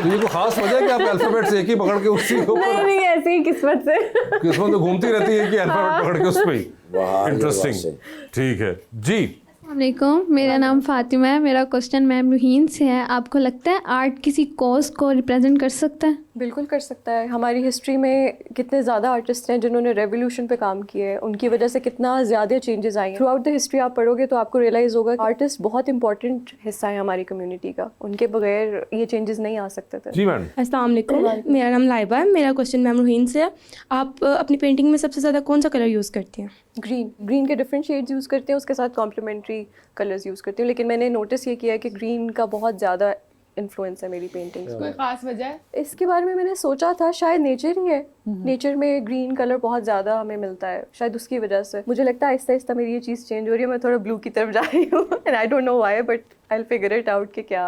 तो ये कोई खास वजह है कि आप अल्फाबेट से एक ही पकड़ के उसी को? नहीं, ऐसे ही किस्मत से। किस्मत तो घूमती रहती है कि अल्फाबेट पकड़ के उस पे ही। इंटरेस्टिंग, ठीक है जी। अस्सलामुअलैकुम, मेरा नाम फातिमा है। मेरा क्वेश्चन मैम रूहीन से है, आपको लगता है आर्ट किसी कॉज को रिप्रेजेंट कर सकता है? बिल्कुल कर सकता है। हमारी हिस्ट्री में कितने ज़्यादा आर्टिस्ट हैं जिन्होंने रेवोल्यूशन पे काम किया है, उनकी वजह से कितना ज़्यादा चेंजेस आए हैं। थ्रू आउट द हिस्ट्री आप पढ़ोगे तो आपको रियलाइज़ होगा आर्टिस्ट बहुत इंपॉर्टेंट हिस्सा है हमारी कम्युनिटी का, उनके बगैर ये चेंजेस नहीं आ सकते थे। जी मैम। अस्सलाम वालेकुम, मेरा नाम लाइबा है। मेरा क्वेश्चन मैम रूहीन से है, आप अपनी पेंटिंग में सबसे ज़्यादा कौन सा कलर यूज़ करती हैं? ग्रीन के डिफरेंट शेड्स यूज़ करते हैं, उसके साथ कॉम्प्लीमेंट्री कलर्स यूज़ करती हूँ, लेकिन मैंने नोटिस ये किया है कि ग्रीन का बहुत ज़्यादा इन्फ्लुएंस है मेरी पेंटिंग्स में। कोई खास वजह है? इसके बारे में मैंने सोचा था, शायद नेचर ही है। नेचर में ग्रीन कलर बहुत ज़्यादा हमें मिलता है, शायद उसकी वजह से। मुझे लगता है आहिस्ता आहिस्ता मेरी ये चीज़ चेंज हो रही है, मैं थोड़ा ब्लू की तरफ जा रही हूँ, and I don't know why, but I will figure it out कि क्या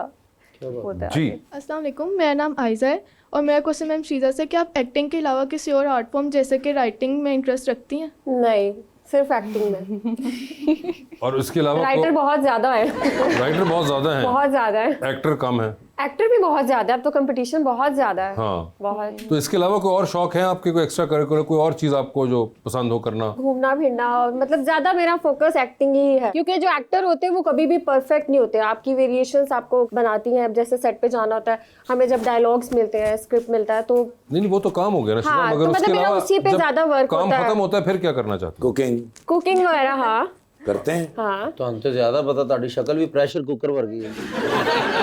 होता है जी। अस्सलाम वालेकुम, मेरा नाम आयज़ा है और मेरा क्वेश्चन मैम शीज़ा से कि आप एक्टिंग के अलावा किसी और आर्ट फॉर्म जैसे कि राइटिंग में इंटरेस्ट रखती हैं? नहीं, सिर्फ एक्टिंग में। और उसके अलावा राइटर बहुत ज्यादा है। राइटर बहुत ज्यादा है, बहुत ज्यादा है। एक्टर कम है। एक्टर भी बहुत ज्यादा है, अब तो कंपटीशन बहुत ज्यादा है। हाँ, बहुत। तो इसके अलावा कोई और शौक है आपके, कोई एक्स्ट्रा करिकुलर, कोई और चीज आपको जो पसंद हो करना? घूमना फिरना, और मतलब ज्यादा मेरा फोकस एक्टिंग ही है, क्योंकि जो एक्टर होते हैं वो कभी भी परफेक्ट नहीं होते, आपकी वेरिएशंस आपको बनाती हैं। अब जैसे सेट पे जाना होता है, हमें जब डायलॉग्स मिलते हैं, स्क्रिप्ट मिलता है, तो नहीं वो तो काम हो गया ना शिवा, हाँ, मगर तो उसके मतलब मेरा अलावा उसी पे जब ज्यादा वर्क काम होता है। खत्म होता है फिर क्या करना चाहते हो? कुकिंग वगैरह। हाँ करते हैं। हाँ, तो हम तो ज्यादा पता, ताड़ी शक्ल भी प्रेशर कुकर वर्गी है।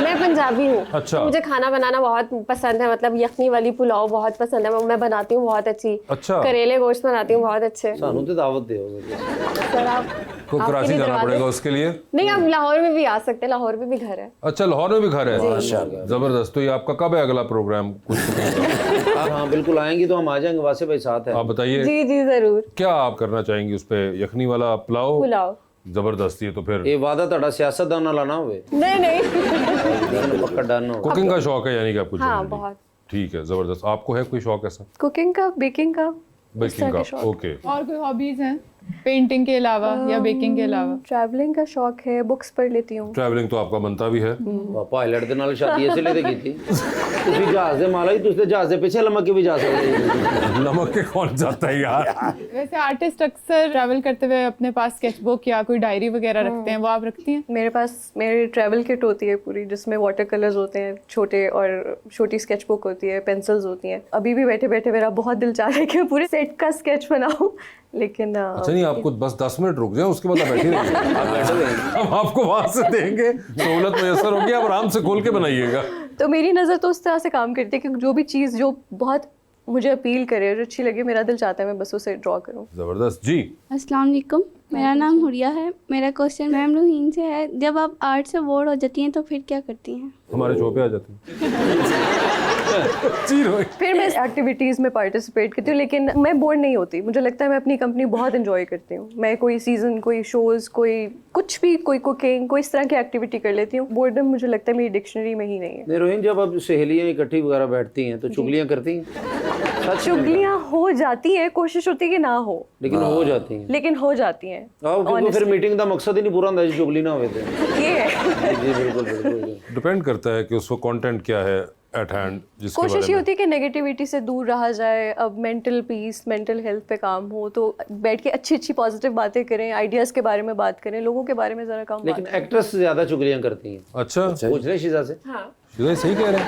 मैं पंजाबी हूँ। अच्छा। तो मुझे खाना बनाना बहुत पसंद है, मतलब यखनी वाली पुलाव बहुत पसंद है, मैं बनाती हूँ बहुत अच्छी। अच्छा। करेले गोश्त बनाती हूँ बहुत अच्छे। सानू तो दावत दे सर आप को आपके कराची भी जाना दरवाजे- पड़ेगा उसके लिए? नहीं, आप लाहौर में भी आ सकते हैं, लाहौर में भी घर है। अच्छा, लाहौर में भी घर है? माशाल्लाह। जबरदस्त। तो ये आपका कब है अगला प्रोग्राम? कुछ हाँ बिल्कुल आएंगी तो हम आ जाएंगे, वासे भाई साथ है। आप बताइए, जी जी जरूर। क्या आप करना चाहेंगी उस पे? यखनी वाला पुलाव? पुलाव। जबरदस्ती है तो फिर ये वादा ताड़ा सियासतदान ना लाना हुए, नहीं नहीं। पक्का डन हो। कुकिंग का शौक है यानी कि आपको? हाँ generally? बहुत। ठीक है, जबरदस्त। आपको है कोई शौक ऐसा? कुकिंग का, बेकिंग का, बेकिंग का? ओके। और कोई हॉबीज हैं पेंटिंग के अलावा या बेकिंग के अलावा? ट्रैवलिंग का शौक है, बुक्स पढ़ लेती हूँ। ट्रैवलिंग तो आपका बनता भी है। पायलट ਦੇ ਨਾਲ शादी ऐसे लेते की थी। ਤੁਸੀਂ जहाज ਦੇ माला ही तुझे जहाज ਦੇ पीछे लमक के भी जा सकते हो। नमक के कौन जाता है यार? वैसे आर्टिस्ट अक्सर ट्रैवल करते हुए अपने पास स्केचबुक या कोई डायरी वगैरह रखते हैं, वो आप रखती हैं? मेरे पास मेरी ट्रैवल किट होती है पूरी, जिसमें वाटर कलर्स होते हैं छोटे, और छोटी स्केचबुक होती है, पेंसिल्स होती हैं। अभी भी बैठे बैठे मेरा बहुत दिल चाह रहा है कि पूरे सेट का स्केच बनाऊं, लेकिन अच्छा नहीं, आपको बस 10 मिनट रुक जाए, उसके बाद आप बैठे रहिए। हम आपको वहां से देंगे, सहूलत मैसर होगी, आप आराम से खोल के बनाइएगा। तो मेरी नज़र तो उस तरह से काम करती है कि जो भी चीज़ जो बहुत मुझे अपील करे, जो अच्छी लगे, मेरा दिल चाहता है मैं बस उसे ड्रॉ करूं। जबरदस्त जी। अस्सलाम वालेकुम, मेरा नाम हुरिया है। मेरा क्वेश्चन मैम रूहीन से है, जब आप आर्ट से बोर हो जाती हैं तो फिर क्या करती हैं? हमारे शो पे आ जाते हैं। जी रोहित। फिर मैं एक्टिविटीज़ में पार्टिसिपेट करती हूँ, लेकिन मैं बोर नहीं होती। मुझे लगता है मैं अपनी कंपनी बहुत इंजॉय करती हूँ। मैं कोई सीज़न, कोई शोज़, कोई कुछ भी, कोई कुकिंग, कोई इस तरह की एक्टिविटी कर लेती हूँ। बोर्डम मुझे लगता है मेरी डिक्शनरी में ही नहीं है। नहीं रोहिन, जब अब सहेलियां इकट्ठी वगैरह बैठती हैं तो चुगलियां करती हैं? चुगलियाँ हो जाती हैं, कोशिश होती है कि ना हो, लेकिन हो जाती हैं। लेकिन हो जाती हैं। ਆਓ क्योंकि फिर मीटिंग का मकसद ही नहीं पूरा ਹੁੰਦਾ जी चुगली ना हुए थे। ये है। जी बिल्कुल बिल्कुल। डिपेंड करता है कि उसको कंटेंट क्या है एट हैंड, जिसके कोशिश बारे ये में। होती है कि नेगेटिविटी से दूर रहा जाए। अब मेंटल पीस, मेंटल हेल्थ पे काम हो तो बैठ के अच्छी अच्छी पॉजिटिव बातें करें, आइडियाज़ के बारे में बात करें, लोगों के बारे में ज़रा कम लेकिन एक्ट्रेस ज्यादा चुगलियां करती हैं। अच्छा, पूछ रहे शीजा से? हाँ शिजा सही कह रहे हैं।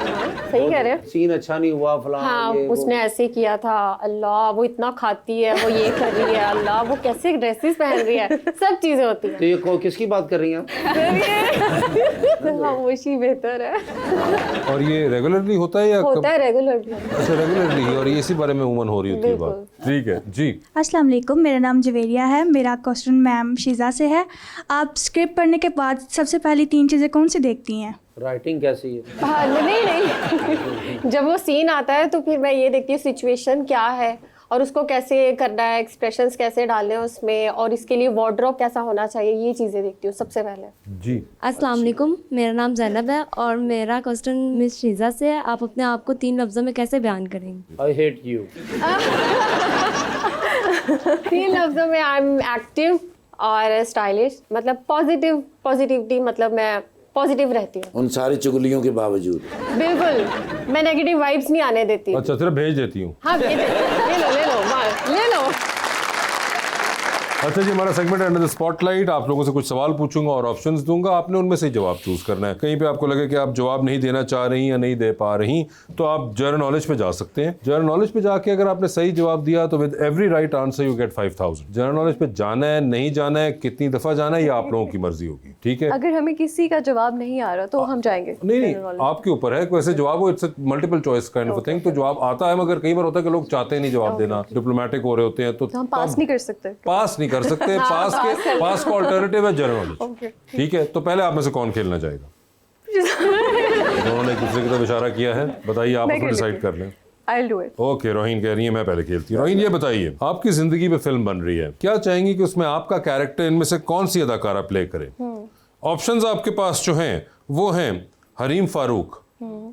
सही कह रहे हैं। सीन अच्छा नहीं हुआ फलां हाँ, ये वो। उसने ऐसे किया था, अल्लाह वो इतना खाती है, वो ये कर रही है, अल्लाह वो कैसे ड्रेसेस पहन रही है, सब चीजें होती हैं। तो ये किसकी बात कर रही हैं आप? खामोशी बेहतर है। और ये रेगुलरली होता है या होता है रेगुलरली। अच्छा, रेगुलरली। और ये इसी बारे में उमन हो रही होती है बात। ठीक है जी। अस्सलाम वालेकुम, मेरा नाम जवेरिया है। मेरा क्वेश्चन मैम शीज़ा से है। आप स्क्रिप्ट पढ़ने के बाद सबसे पहली 3 चीज़ें कौन सी देखती हैं? राइटिंग कैसी है? हाँ, नहीं जब वो सीन आता है तो फिर मैं ये देखती हूँ सिचुएशन क्या है और उसको कैसे करना है, एक्सप्रेशंस कैसे डालने हैं उसमें, और इसके लिए वार्डरोब कैसा होना चाहिए, ये चीज़ें देखती हूँ सबसे पहले। जी। अस्सलाम वालेकुम, मेरा नाम ज़ैनब है और मेरा क्वेश्चन मिस शीज़ा से है। आप अपने आप को 3 लफ्ज़ों में कैसे बयान करेंगे? I hate you. 3 लफ्ज़ों में आई एम एक्टिव और स्टाइलिश, मतलब पॉजिटिविटी, मतलब मैं पॉजिटिव रहती हूँ उन सारी चुगलियों के बावजूद। बिल्कुल, मैं नेगेटिव वाइब्स नहीं आने देती। अच्छा, सिर्फ भेज देती हूँ। हाँ, ले लो। अच्छा जी, हमारा सेगमेंट अंडर द स्पॉटलाइट। आप लोगों से कुछ सवाल पूछूंगा और ऑप्शंस दूंगा, आपने उनमें से जवाब चूज करना है। कहीं पे आपको लगे कि आप जवाब नहीं देना चाह रही या नहीं दे पा रही, तो आप जनरल नॉलेज पे जा सकते हैं। जनरल नॉलेज पे जाके अगर आपने सही जवाब दिया तो with every right answer you get 5000। General knowledge पे जाना है, नहीं जाना है, कितनी दफा जाना है, ये आप लोगों की मर्जी होगी। ठीक है, अगर हमें किसी का जवाब नहीं आ रहा तो हम जाएंगे। नहीं, आपके ऊपर है। वैसे जवाब हो, it's multiple choice kind of thing. तो जवाब आता है, मगर कई बार होता है कि लोग चाहते नहीं जवाब देना, डिप्लोमेटिक हो रहे होते हैं, तो हम पास नहीं कर सकते। पास नहीं कर सकते। पास का ऑल्टरनेटिव है जनरल नॉलेज। ठीक है, तो पहले आप में से कौन खेलना चाहेगा? दोनों ने एक दूसरे की तरफ इशारा किया है, बताइए, आप उसमें डिसाइड कर लें। I'll do it. Okay, Rohin कह रही है मैं पहले खेलती हूँ। रोहिन, ये बताइए, आपकी जिंदगी पे फिल्म बन रही है, क्या चाहेंगी कि उसमें आपका कैरेक्टर इनमें से कौन सी अदाकारा प्ले करे? ऑप्शंस आपके पास जो हैं वो हैं हरीम फारूक,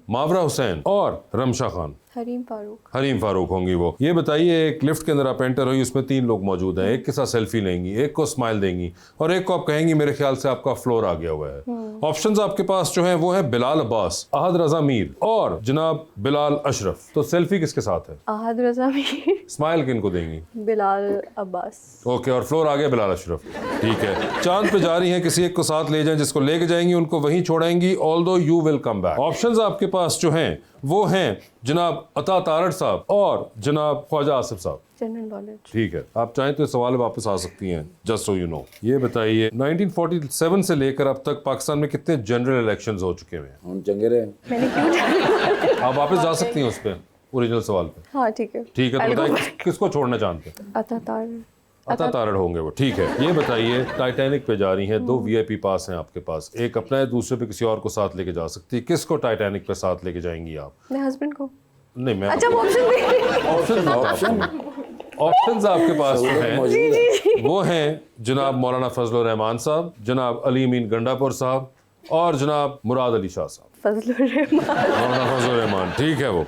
मावरा हुसैन और रमशा खान। हरीम फारूक। हरीम फारूक होंगी वो। ये बताइए, एक लिफ्ट के अंदर आप एंटर हुई, उसमें 3 लोग मौजूद हैं, एक के साथ सेल्फी लेंगी, एक को स्माइल देंगी और एक को आप कहेंगी मेरे ख्याल से आपका फ्लोर आ गया हुआ है। ऑप्शंस आपके पास जो हैं वो है बिलाल अब्बास, अहद रजा मीर और जनाब बिलाल अशरफ। तो सेल्फी किसके साथ है? अहद रजा मीर। स्माइल किनको देंगी? बिलाल अब्बास। ओके, और फ्लोर आ गया बिलाल अशरफ। ठीक है, चांद पे जा रही हैं, किसी एक को साथ ले जाएं, जिसको लेके जाएंगी उनको वहीं छोड़ेंगी, although you will come back. Options आपके पास जो हैं वो हैं जनाब अता तारड़ साहब और जनाब ख्वाजा आसिफ साहब। General knowledge. ठीक है, आप चाहें तो इस सवाल में वापस आ सकती हैं, जस्ट सो यू नो। ये बताइए, 1947 से लेकर अब तक पाकिस्तान में कितने जनरल इलेक्शंस हो चुके हैं? हम चंगे रहे। मैंने क्यों आप वापस जा सकती हैं उस पे, ओरिजिनल सवाल पे। हाँ ठीक है। ठीक है, तो बताइए किसको छोड़ना चाहते हैं? अता तारड़ होंगे वो। ठीक है, ये बताइए, टाइटैनिक पे जा रही हैं, 2 VIP पास हैं आपके पास, एक अपना है, दूसरे पे किसी और को साथ लेके जा सकती है। किसको टाइटैनिक पे साथ लेके जाएंगी आप? मेरे हस्बैंड को। नहीं, मैं अच्छा ऑप्शन ऑप्शंस आपके पास जो हैं वो हैं जनाब मौलाना फजलुर रहमान साहब, जनाब अली अमीन गंडापुर साहब और जनाब मुराद अली शाह साहब। मौलाना फजलुर रहमान, ठीक है वो।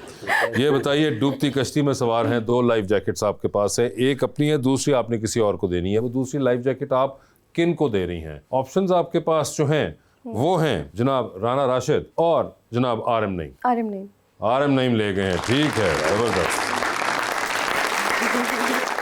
ये बताइए, डूबती कश्ती में सवार हैं, 2 लाइफ जैकेट्स आपके पास है, एक अपनी है, दूसरी आपने किसी और को देनी है। वो दूसरी लाइफ जैकेट आप किन को दे रही हैं? ऑप्शंस आपके पास जो हैं वो हैं जनाब राना राशिद और जनाब RM नईम। RM नईम ले गए हैं। ठीक है, जबरदस्त।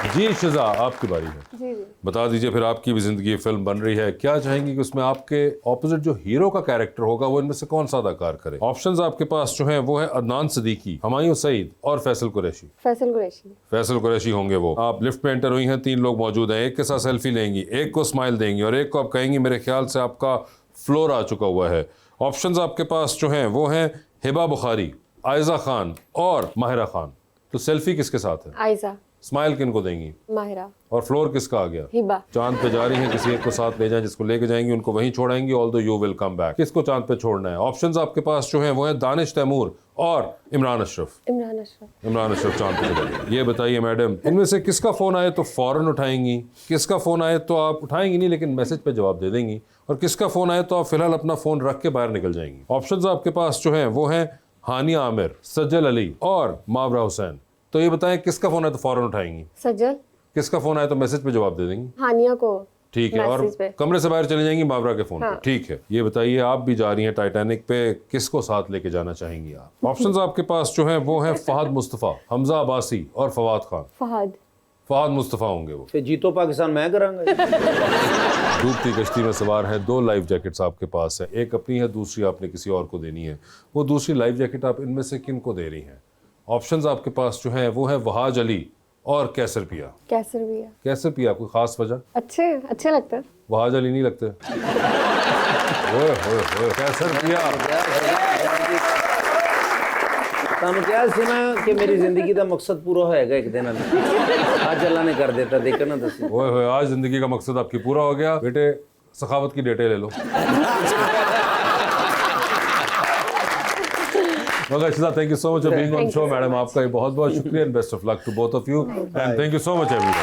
जी शिजा, आपकी बारी है। जी। बता दीजिए, फिर आपकी भी जिंदगी फिल्म बन रही है, क्या चाहेंगी कि उसमें आपके ऑपोजिट जो हीरो का कैरेक्टर होगा वो इनमें से कौन सा अदाकार करे? ऑप्शंस आपके पास जो हैं वो है अदनान सिद्दीकी, हुमायूं सईद और फैसल कुरैशी। फैसल कुरैशी होंगे वो। आप लिफ्ट में एंटर हुई हैं, 3 लोग मौजूद हैं, एक के साथ सेल्फी लेंगी, एक को स्माइल देंगी और एक को आप कहेंगी मेरे ख्याल से आपका फ्लोर आ चुका हुआ है। ऑप्शंस आपके पास जो हैं वो हैं हिबा बुखारी, आयजा खान और माहिरा खान। तो सेल्फी किसके साथ है? आयजा। स्माइल किनको देंगी? माहिरा। और फ्लोर किसका आ गया? हिबा। चांद पे जा रही हैं, किसी एक को साथ ले जाएं, जिसको लेके जाएंगी उनको वहीं छोड़ाएंगी, although you will come back. किसको चांद पे छोड़ना है? ऑप्शंस आपके पास जो हैं वो है दानिश तैमूर और इमरान अशरफ। इमरान अशरफ चांद पे चले। ये बताइए मैडम, इनमें से किसका फोन आए तो फौरन उठाएंगी, किसका फोन आए तो आप उठाएंगी नहीं लेकिन मैसेज पे जवाब दे देंगी, और किसका फोन आए तो आप फिलहाल अपना फोन रख के बाहर निकल जाएंगी? ऑप्शंस आपके पास जो हैं वो हैं हानिया आमिर, सज्जल अली और मावरा हुसैन। तो ये बताएं, किसका फोन है तो फौरन उठाएंगी? सज्जल। किसका फोन आए तो मैसेज पे जवाब दे देंगी? हानिया को। ठीक है, और कमरे से बाहर चले जाएंगी मावरा के फोन पे। ठीक है, ये बताइए, आप भी जा रही हैं टाइटैनिक पे, किसको साथ लेके जाना चाहेंगी आप? ऑप्शंस आपके पास जो हैं वो हैं फहद मुस्तफ़ा, हमजा अब्बासी और फवाद खान। फहद मुस्तफ़ा होंगे वो। फिर जीतो पाकिस्तान मैं करांगा। डूबती कश्ती में सवार हैं, 2 लाइफ जैकेट्स आपके पास है, एक अपनी है, दूसरी आपने किसी और को देनी है। वो दूसरी लाइफ जैकेट आप इनमें से किन को दे रही हैं? ऑप्शंस आपके पास जो हैं वो है वहाज अली और कैसर पिया। कैसर पिया, कोई खास वजह? अच्छे लगते हैं। वहाज अली नहीं लगते? ओए ओए ओए, कैसर पिया। तुम क्या सुना कि मेरी जिंदगी का मकसद पूरा होएगा एक दिन, आज अल्लाह ने कर देता, देखो ना दसी। ओए ओए, आज जिंदगी का मकसद आपकी पूरा हो गया बेटे। सखावत की डेटें ले लो। Thank you so much for being on show madam, आपका बहुत बहुत शुक्रिया and best of luck to both of you and thank you so much everyone.